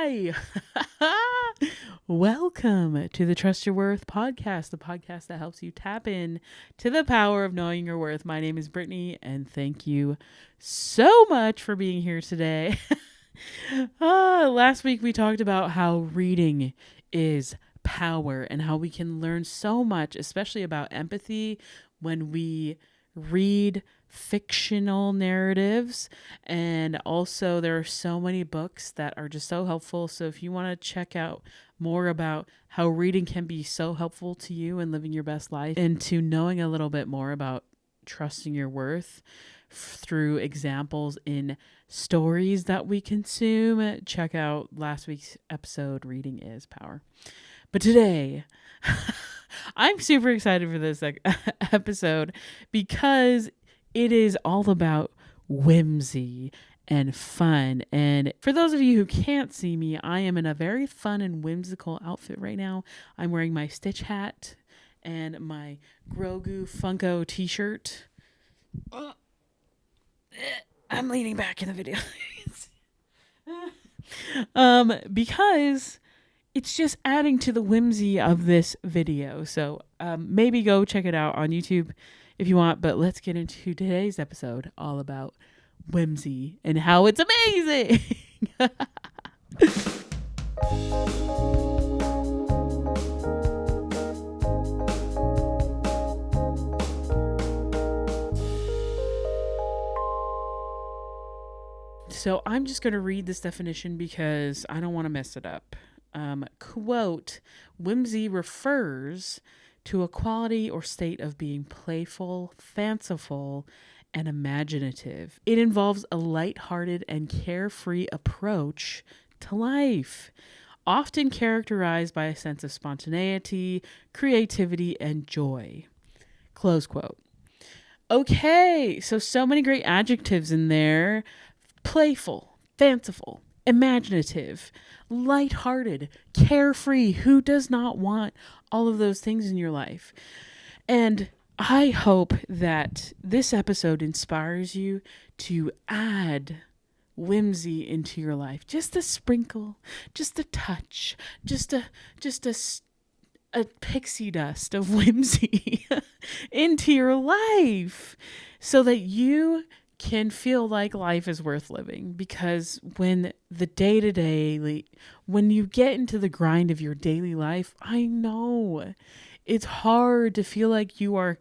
Hi. Welcome to the Trust Your Worth podcast, the podcast that helps you tap in to the power of knowing your worth. My name is Brittany, and thank you so much for being here today. Last week we talked about how reading is power and how we can learn so much, especially about empathy, when we read fictional narratives. And also there are so many books that are just so helpful. So if you want to check out more about how reading can be so helpful to you in living your best life and to knowing a little bit more about trusting your worth through examples in stories that we consume, check out last week's episode, Reading is Power. But today, I'm super excited for this episode because it is all about whimsy and fun. And for those of you who can't see me, I am in a very fun and whimsical outfit right now. I'm wearing my Stitch hat and my Grogu Funko t-shirt. I'm leaning back in the video. Because it's just adding to the whimsy of this video. So maybe go check it out on YouTube if you want. But let's get into today's episode all about whimsy and how it's amazing. So I'm just going to read this definition because I don't want to mess it up. Quote, whimsy refers to a quality or state of being playful, fanciful, and imaginative. It involves a lighthearted and carefree approach to life, often characterized by a sense of spontaneity, creativity, and joy. Close quote. Okay, so many great adjectives in there. Playful, fanciful, imaginative, lighthearted, carefree. Who does not want all of those things in your life? And I hope that this episode inspires you to add whimsy into your life. Just a sprinkle, just a touch, just a pixie dust of whimsy into your life so that you can feel like life is worth living. Because when the day-to-day, when you get into the grind of your daily life, I know it's hard to feel like you are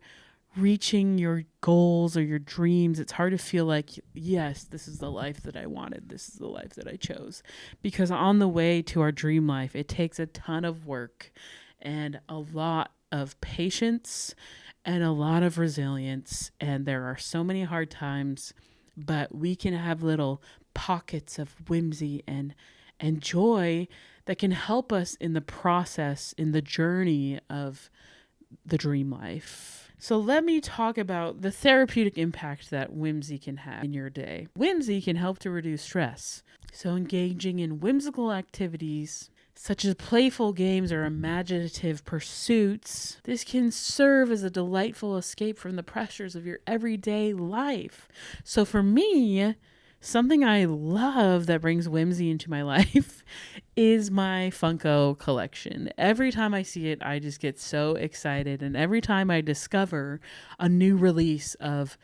reaching your goals or your dreams. It's hard to feel like, yes, this is the life that I wanted. This is the life that I chose. Because on the way to our dream life, it takes a ton of work and a lot of patience and a lot of resilience, and there are so many hard times, but we can have little pockets of whimsy and joy that can help us in the process, in the journey of the dream life. So let me talk about the therapeutic impact that whimsy can have in your day. Whimsy can help to reduce stress. So engaging in whimsical activities such as playful games or imaginative pursuits, this can serve as a delightful escape from the pressures of your everyday life. So for me, something I love that brings whimsy into my life is my Funko collection. Every time I see it, I just get so excited. And every time I discover a new release of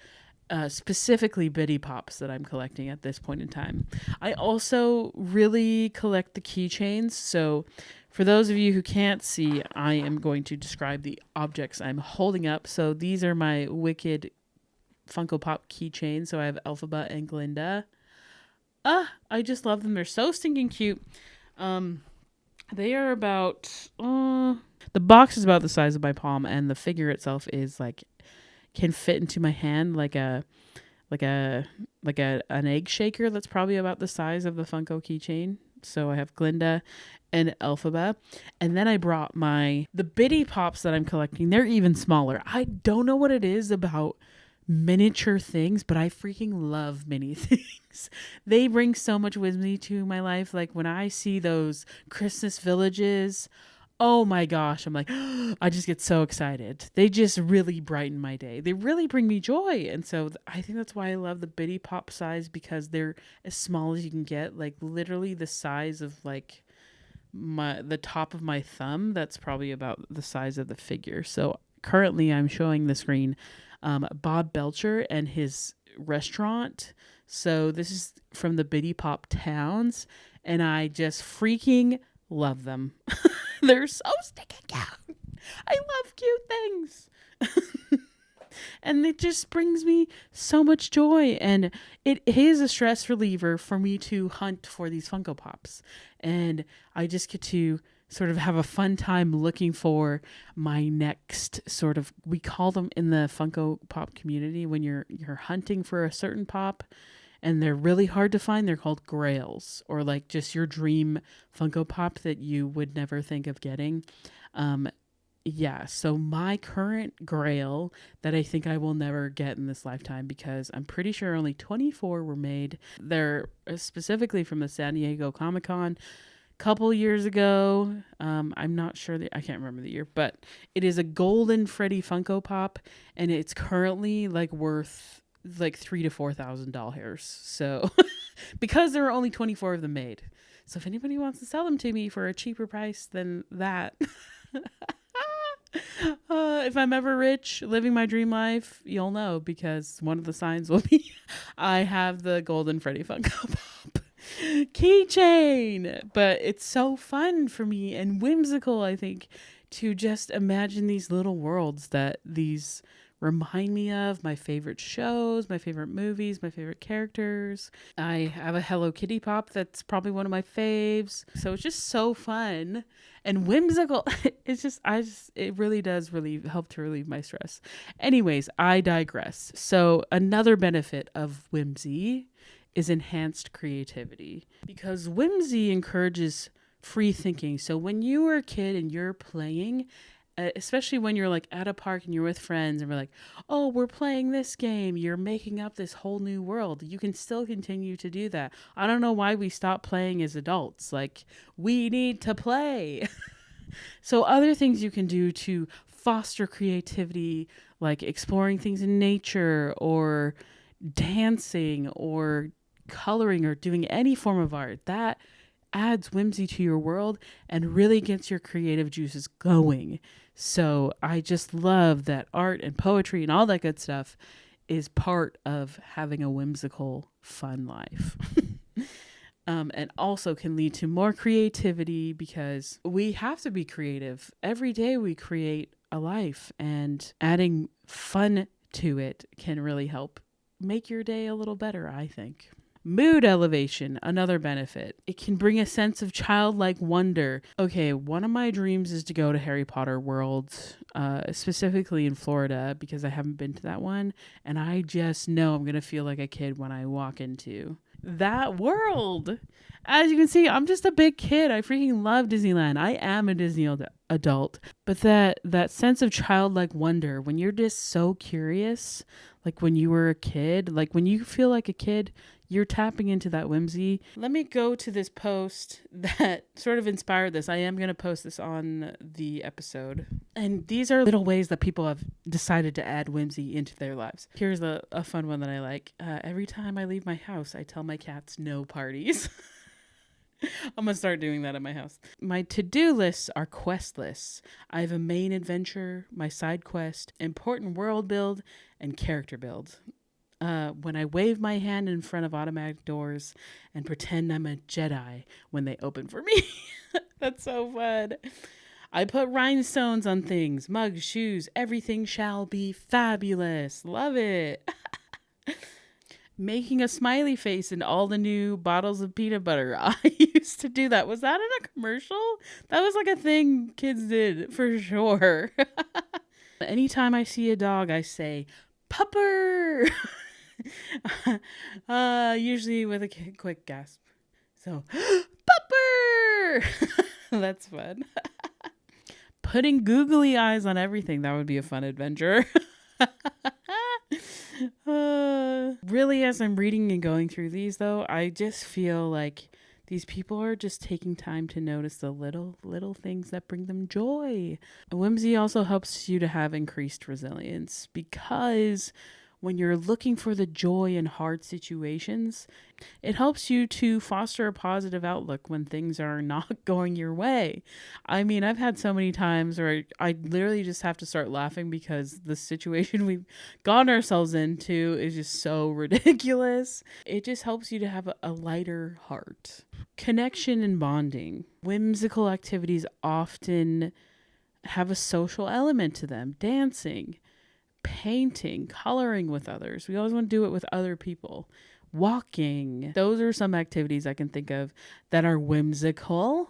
specifically Bitty Pops that I'm collecting at this point in time. I also really collect the keychains. So for those of you who can't see, I am going to describe the objects I'm holding up. So these are my Wicked Funko Pop keychains. So I have Elphaba and Glinda. I just love them. They're so stinking cute. They are about, the box is about the size of my palm, and the figure itself is can fit into my hand like an egg shaker that's probably about the size of the Funko keychain. So I have Glinda and Elphaba. And then I brought the Bitty Pops that I'm collecting. They're even smaller. I don't know what it is about miniature things, but I freaking love mini things. They bring so much whimsy to my life. Like when I see those Christmas villages, Oh my gosh. I'm like, I just get so excited. They just really brighten my day. They really bring me joy. And so I think that's why I love the bitty pop size, because they're as small as you can get, like literally the size of like the top of my thumb. That's probably about the size of the figure. So currently I'm showing the screen Bob Belcher and his restaurant. So this is from the Bitty Pop Towns, and I just freaking love them. They're so stinking cute. I love cute things. And it just brings me so much joy. And it is a stress reliever for me to hunt for these Funko Pops. And I just get to sort of have a fun time looking for my next sort of, we call them in the Funko Pop community, when you're hunting for a certain pop and they're really hard to find, they're called grails, or like just your dream Funko Pop that you would never think of getting. Yeah, so my current grail that I think I will never get in this lifetime, because I'm pretty sure only 24 were made. They're specifically from the San Diego Comic-Con a couple years ago. I'm not sure, I can't remember the year, but it is a golden Freddy Funko Pop, and it's currently like worth like $3,000 to $4,000. So because there are only 24 of them made. So if anybody wants to sell them to me for a cheaper price than that, if I'm ever rich, living my dream life, you'll know, because one of the signs will be I have the golden Freddy Funko Pop keychain. But it's so fun for me and whimsical, I think, to just imagine these little worlds that these remind me of my favorite shows, my favorite movies, my favorite characters. I have a Hello Kitty Pop that's probably one of my faves. So it's just so fun and whimsical. It really does help to relieve my stress. Anyways, I digress. So another benefit of whimsy is enhanced creativity, because whimsy encourages free thinking. So when you were a kid and you're playing, especially when you're like at a park and you're with friends and we're like, oh, we're playing this game, you're making up this whole new world. You can still continue to do that. I don't know why we stopped playing as adults. Like, we need to play. So other things you can do to foster creativity, like exploring things in nature, or dancing, or coloring, or doing any form of art, that adds whimsy to your world and really gets your creative juices going. So I just love that art and poetry and all that good stuff is part of having a whimsical, fun life. And also can lead to more creativity, because we have to be creative. Every day we create a life, and adding fun to it can really help make your day a little better, I think. Mood elevation, another benefit. It can bring a sense of childlike wonder. Okay, one of my dreams is to go to Harry Potter World, specifically in Florida, because I haven't been to that one. And I just know I'm going to feel like a kid when I walk into that world. As you can see, I'm just a big kid. I freaking love Disneyland. I am a Disney adult. But that sense of childlike wonder, when you're just so curious, like when you were a kid, like when you feel like a kid, you're tapping into that whimsy. Let me go to this post that sort of inspired this. I am going to post this on the episode. And these are little ways that people have decided to add whimsy into their lives. Here's a fun one that I like. Every time I leave my house, I tell my cats no parties. I'm going to start doing that at my house. My to-do lists are quest lists. I have a main adventure, my side quest, important world build, and character build. When I wave my hand in front of automatic doors and pretend I'm a Jedi when they open for me. That's so fun. I put rhinestones on things, mugs, shoes, everything shall be fabulous. Love it. Making a smiley face in all the new bottles of peanut butter. I used to do that. Was that in a commercial? That was like a thing kids did for sure. Anytime I see a dog, I say, pupper. Usually with a quick gasp. So, pupper. That's fun. Putting googly eyes on everything. That would be a fun adventure. Really, as I'm reading and going through these, though, I just feel like These people are just taking time to notice the little things that bring them joy. Whimsy also helps you to have increased resilience because when you're looking for the joy in hard situations, it helps you to foster a positive outlook when things are not going your way. I mean, I've had so many times where I literally just have to start laughing because the situation we've gotten ourselves into is just so ridiculous. It just helps you to have a lighter heart. Connection and bonding. Whimsical activities often have a social element to them. Dancing, painting, coloring with others. We always want to do it with other people. Walking. Those are some activities I can think of that are whimsical,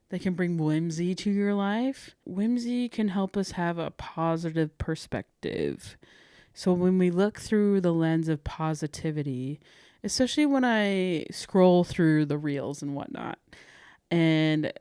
that can bring whimsy to your life. Whimsy can help us have a positive perspective. So when we look through the lens of positivity, especially when I scroll through the reels and whatnot, and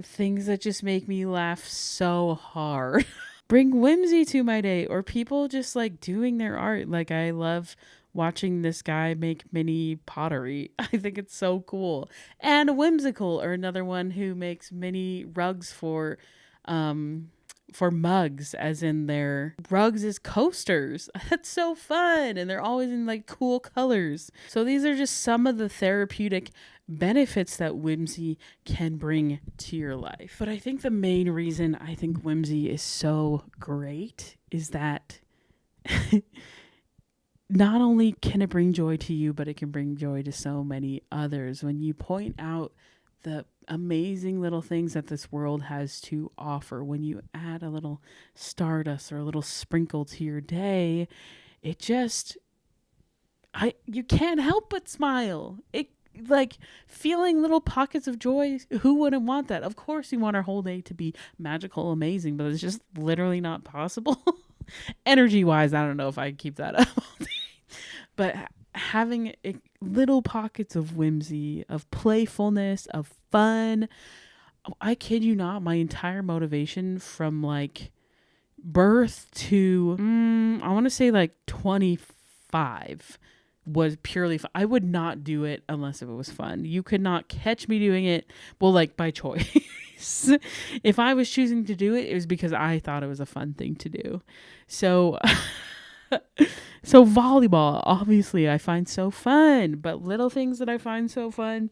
things that just make me laugh so hard, bring whimsy to my day, or people just like doing their art. Like I love watching this guy make mini pottery. I think it's so cool. And whimsical, or another one who makes mini rugs for mugs, as in their rugs as coasters. That's so fun. And they're always in like cool colors. So these are just some of the therapeutic benefits that whimsy can bring to your life. But I think the main reason I think whimsy is so great is that not only can it bring joy to you, but it can bring joy to so many others. When you point out the amazing little things that this world has to offer, when you add a little stardust or a little sprinkle to your day, it just, you can't help but smile. It, like, feeling little pockets of joy, who wouldn't want that? Of course you want our whole day to be magical, amazing, but it's just literally not possible. Energy wise, I don't know if I can keep that up all day. But having little pockets of whimsy, of playfulness, of fun, I kid you not, my entire motivation from like birth to I want to say like 25 was purely fun. I would not do it unless if it was fun. You could not catch me doing it, well, like by choice. If I was choosing to do it, it was because I thought it was a fun thing to do. So so volleyball, obviously I find so fun, but little things that I find so fun,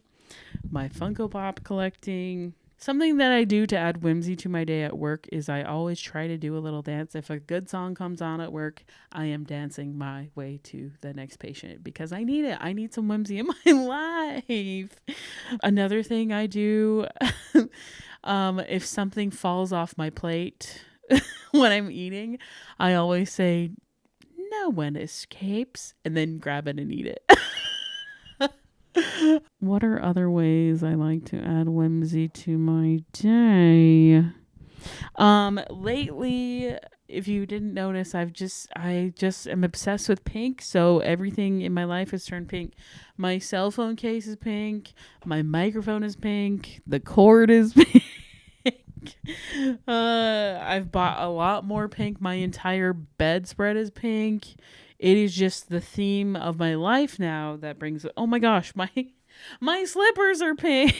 my Funko Pop collecting. Something that I do to add whimsy to my day at work is I always try to do a little dance. If a good song comes on at work, I am dancing my way to the next patient because I need it. I need some whimsy in my life. Another thing I do, if something falls off my plate when I'm eating, I always say, "No one escapes," and then grab it and eat it. What are other ways I like to add whimsy to my day? Lately, if you didn't notice, I just am obsessed with pink. So everything in my life has turned pink. My cell phone case is pink. My microphone is pink. The cord is pink. I've bought a lot more pink. My entire bedspread is pink. It is just the theme of my life now that brings, oh my gosh, my slippers are pink.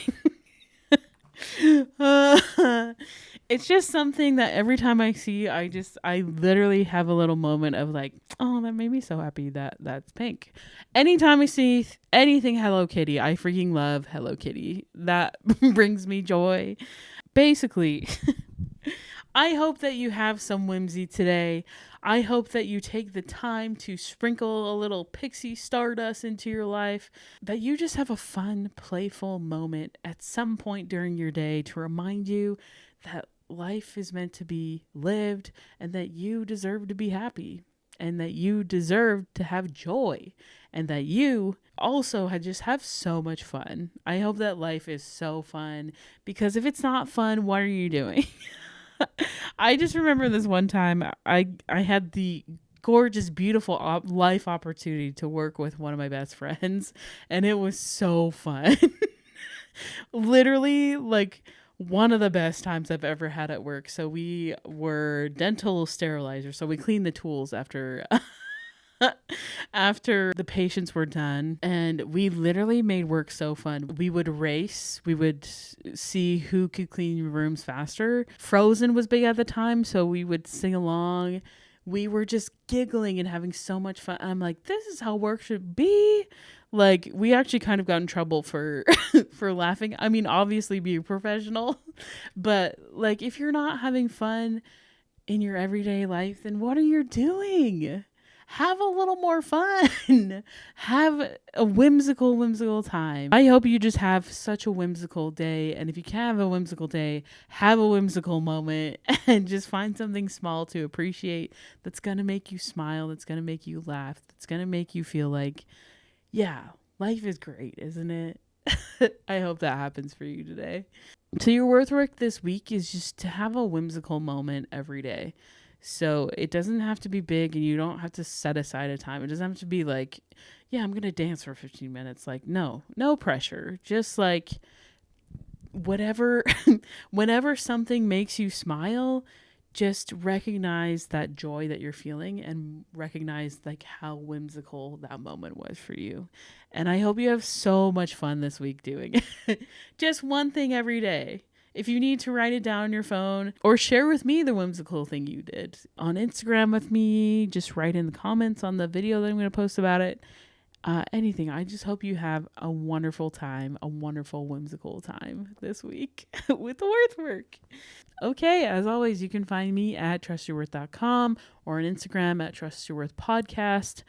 It's just something that every time I see, I literally have a little moment of like, oh, that made me so happy that that's pink. Anytime I see anything Hello Kitty, I freaking love Hello Kitty. That brings me joy. Basically, I hope that you have some whimsy today. I hope that you take the time to sprinkle a little pixie stardust into your life, that you just have a fun, playful moment at some point during your day to remind you that life is meant to be lived and that you deserve to be happy and that you deserve to have joy and that you also just have so much fun. I hope that life is so fun, because if it's not fun, what are you doing? I just remember this one time I had the gorgeous, beautiful life opportunity to work with one of my best friends, and it was so fun. Literally, like, one of the best times I've ever had at work. So we were dental sterilizers. So we cleaned the tools after after the patients were done, and we literally made work so fun. We would race. We would see who could clean rooms faster. Frozen was big at the time, so we would sing along. We were just giggling and having so much fun. I'm like, this is how work should be. Like, we actually kind of got in trouble for for laughing. I mean, obviously be a professional, but like, if you're not having fun in your everyday life, then what are you doing? Have a little more fun. Have a whimsical time. I hope you just have such a whimsical day. And if you can't have a whimsical day, have a whimsical moment and just find something small to appreciate that's going to make you smile, that's going to make you laugh, that's going to make you feel like, yeah, life is great, isn't it? I hope that happens for you today. So your work this week is just to have a whimsical moment every day. So it doesn't have to be big, and you don't have to set aside a time. It doesn't have to be like, yeah, I'm going to dance for 15 minutes. Like, no pressure. Just like whatever, whenever something makes you smile, just recognize that joy that you're feeling and recognize like how whimsical that moment was for you. And I hope you have so much fun this week doing it. Just one thing every day. If you need to write it down on your phone or share with me the whimsical thing you did on Instagram with me, just write in the comments on the video that I'm going to post about it. Anything. I just hope you have a wonderful time, a wonderful whimsical time this week with the work. Okay, as always, you can find me at trustyourworth.com or on Instagram at trustyourworthpodcast.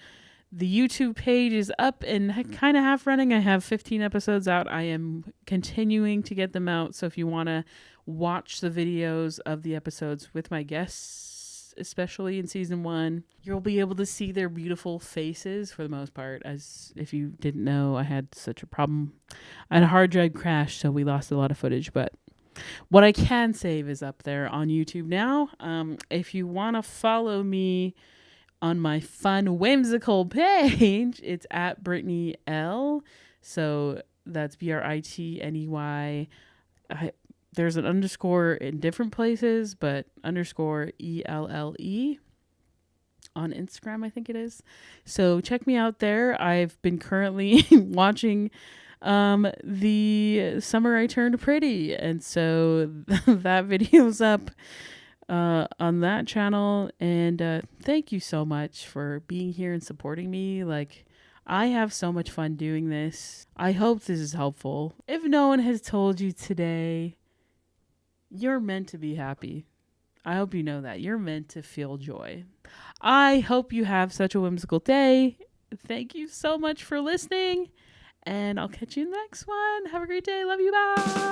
The YouTube page is up and kind of half running. I have 15 episodes out. I am continuing to get them out. So if you want to watch the videos of the episodes with my guests, especially in season 1, you'll be able to see their beautiful faces for the most part. As if you didn't know, I had such a problem. I had a hard drive crash, so we lost a lot of footage, but what I can save is up there on YouTube now. If you want to follow me on my fun whimsical page, it's at Brittany L. So that's BRITNEY. There's an underscore in different places, but underscore ELLE on Instagram, I think it is. So check me out there. I've been currently watching the Summer I Turned Pretty, and so that video's up on that channel. And thank you so much for being here and supporting me. Like, I have so much fun doing this. I hope this is helpful. If no one has told you today, you're meant to be happy. I hope you know that. You're meant to feel joy. I hope you have such a whimsical day. Thank you so much for listening, and I'll catch you in the next one. Have a great day. Love you. Bye.